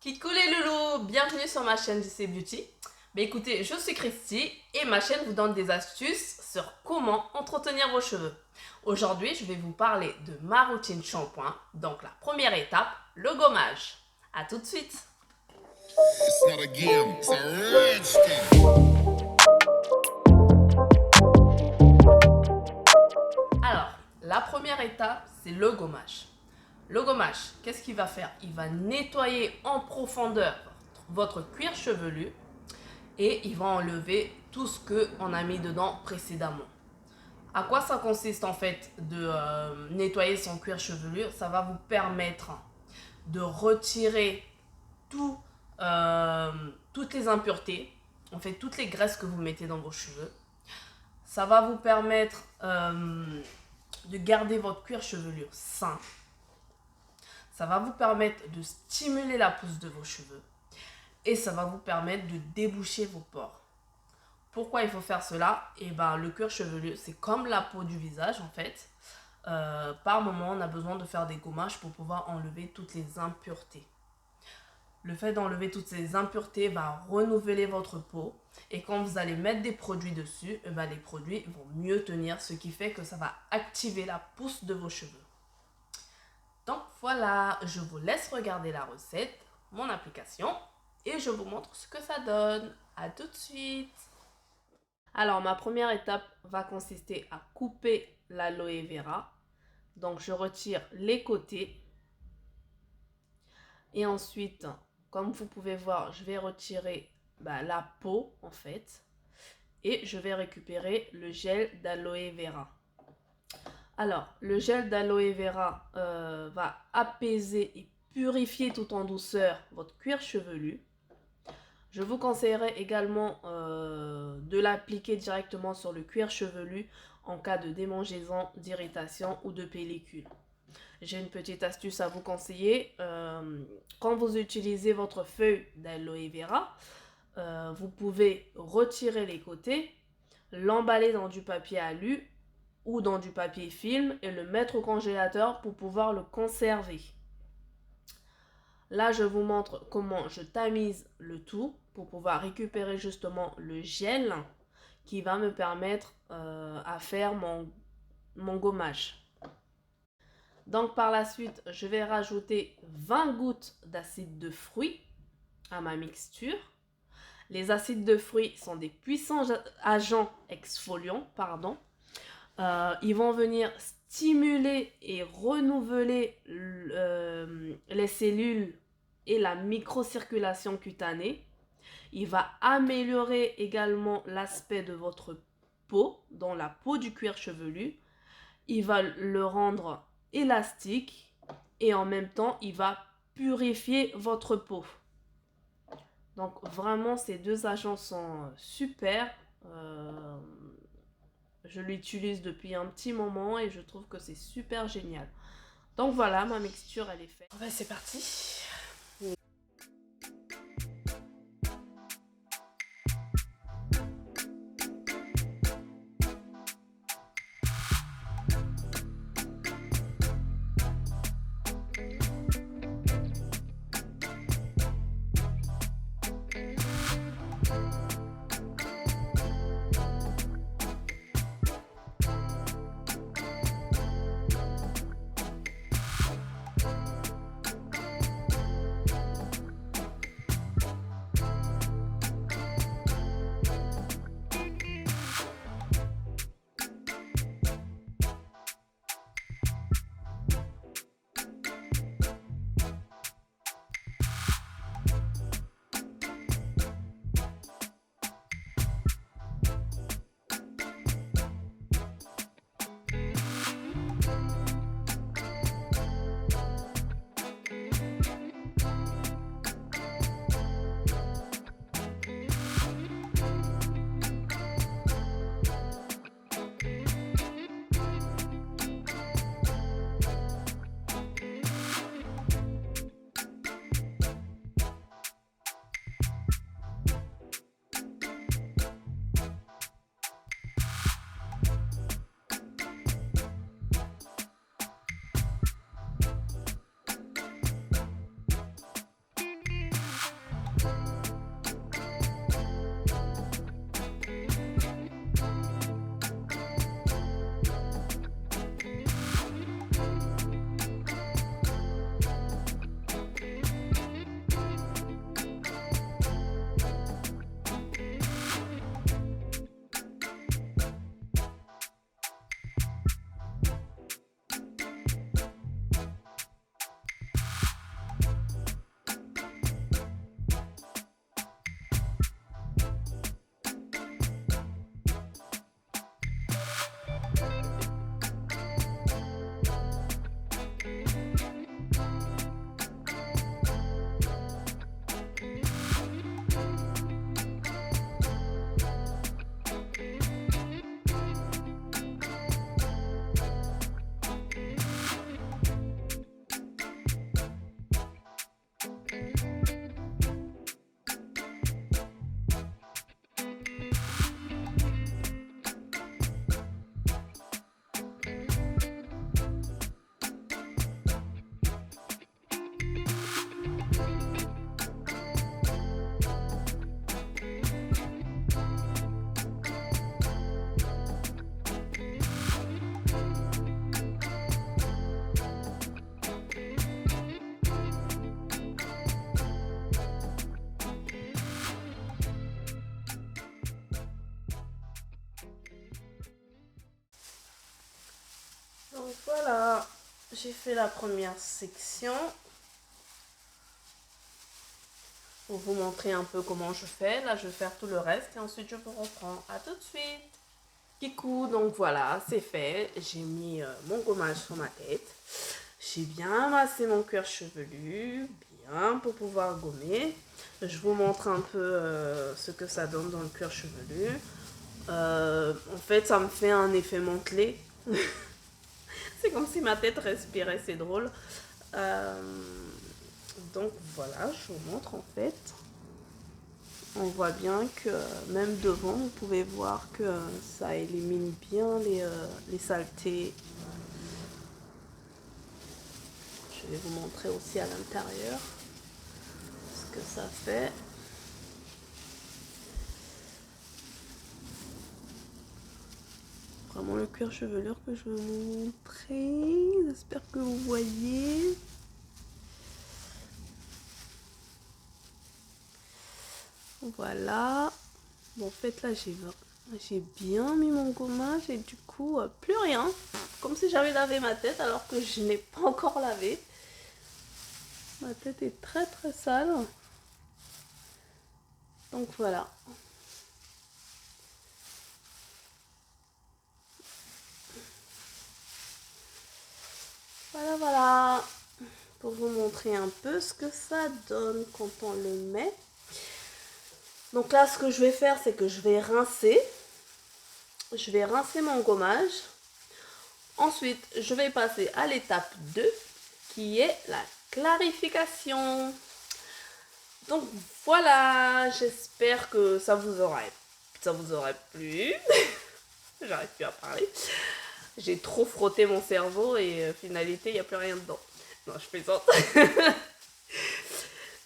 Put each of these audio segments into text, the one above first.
Coucou les loulous, bienvenue sur ma chaîne JC Beauty. Écoutez, je suis Christy et ma chaîne vous donne des astuces sur comment entretenir vos cheveux. Aujourd'hui, je vais vous parler de ma routine shampoing. Donc la première étape, le gommage. A tout de suite. It's not a game, it's a rich thing. Alors, la première étape, c'est le gommage. Le gommage, qu'est-ce qu'il va faire? Il va nettoyer en profondeur votre cuir chevelu et il va enlever tout ce qu'on a mis dedans précédemment. À quoi ça consiste en fait de nettoyer son cuir chevelu? Ça va vous permettre de retirer toutes les impuretés, en fait toutes les graisses que vous mettez dans vos cheveux. Ça va vous permettre de garder votre cuir chevelu sain. Ça va vous permettre de stimuler la pousse de vos cheveux. Et ça va vous permettre de déboucher vos pores. Pourquoi il faut faire cela? Le cuir chevelu, c'est comme la peau du visage en fait. Par moment, on a besoin de faire des gommages pour pouvoir enlever toutes les impuretés. Le fait d'enlever toutes ces impuretés va renouveler votre peau. Et quand vous allez mettre des produits dessus, les produits vont mieux tenir, ce qui fait que ça va activer la pousse de vos cheveux. Donc voilà, je vous laisse regarder la recette, mon application, et je vous montre ce que ça donne. A tout de suite. Alors ma première étape va consister à couper l'aloe vera. Donc je retire les côtés. Et ensuite, comme vous pouvez voir, je vais retirer la peau en fait. Et je vais récupérer le gel d'aloe vera. Alors, le gel d'aloe vera va apaiser et purifier tout en douceur votre cuir chevelu. Je vous conseillerais également de l'appliquer directement sur le cuir chevelu en cas de démangeaison, d'irritation ou de pellicule. J'ai une petite astuce à vous conseiller. Quand vous utilisez votre feuille d'aloe vera, vous pouvez retirer les côtés, l'emballer dans du papier alu ou dans du papier film et le mettre au congélateur pour pouvoir le conserver. Là, je vous montre comment je tamise le tout pour pouvoir récupérer justement le gel qui va me permettre à faire mon gommage. Donc par la suite, je vais rajouter 20 gouttes d'acide de fruits à ma mixture. Les acides de fruits sont des puissants agents exfoliants, ils vont venir stimuler et renouveler les cellules et la microcirculation cutanée. Il va améliorer également l'aspect de votre peau, dans la peau du cuir chevelu. Il va le rendre élastique et en même temps, il va purifier votre peau. Donc vraiment, ces deux agents sont super. Je l'utilise depuis un petit moment et je trouve que c'est super génial. Donc voilà, ma mixture, elle est faite. C'est parti. voilà, j'ai fait la première section. Pour vous montrer un peu comment je fais. Là, je vais faire tout le reste et ensuite je vous reprends. À tout de suite. Kikou, donc voilà, c'est fait. J'ai mis mon gommage sur ma tête. J'ai bien amassé mon cuir chevelu, bien pour pouvoir gommer. Je vous montre un peu ce que ça donne dans le cuir chevelu. En fait, ça me fait un effet mantelé. C'est comme si ma tête respirait, c'est drôle. Donc voilà, je vous montre en fait. On voit bien que même devant, vous pouvez voir que ça élimine bien les saletés. Je vais vous montrer aussi à l'intérieur ce que ça fait. Vraiment le cuir chevelure que je vais vous montrer. J'espère que vous voyez. Voilà. Bon, en fait, là, j'ai bien mis mon gommage et du coup, plus rien. Comme si j'avais lavé ma tête alors que je n'ai pas encore lavé. Ma tête est très très sale. Donc voilà. Voilà, voilà. Pour vous montrer un peu ce que ça donne quand on le met. Donc là, ce que je vais faire, c'est que je vais rincer. Je vais rincer mon gommage. Ensuite, je vais passer à l'étape 2, qui est la clarification. Donc voilà, j'espère que ça vous aurait plu. J'arrive plus à parler. J'ai trop frotté mon cerveau et finalité, il n'y a plus rien dedans. Non, je plaisante.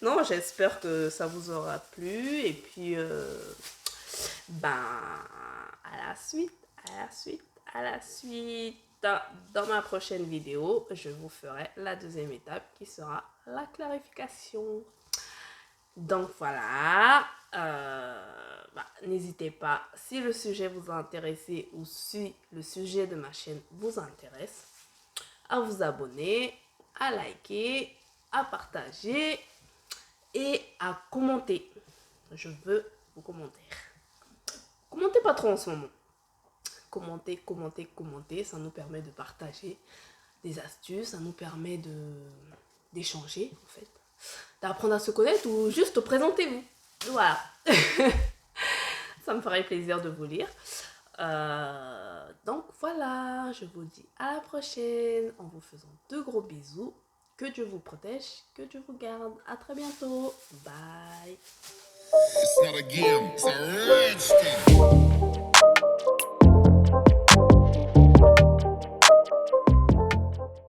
Non, j'espère que ça vous aura plu. Et puis, à la suite, à la suite, à la suite. Dans ma prochaine vidéo, je vous ferai la deuxième étape qui sera la clarification. Donc voilà, n'hésitez pas, si le sujet vous a intéressé ou si le sujet de ma chaîne vous intéresse, à vous abonner, à liker, à partager et à commenter. Je veux vos commentaires. Commentez pas trop en ce moment. Commentez, commentez, commentez, ça nous permet de partager des astuces, ça nous permet d'échanger en fait, d'apprendre à se connaître ou juste présentez-vous. Voilà. Ça me ferait plaisir de vous lire. Donc voilà, je vous dis à la prochaine en vous faisant de gros bisous. Que Dieu vous protège, que Dieu vous garde. À très bientôt. Bye. It's not a game, it's a rich thing.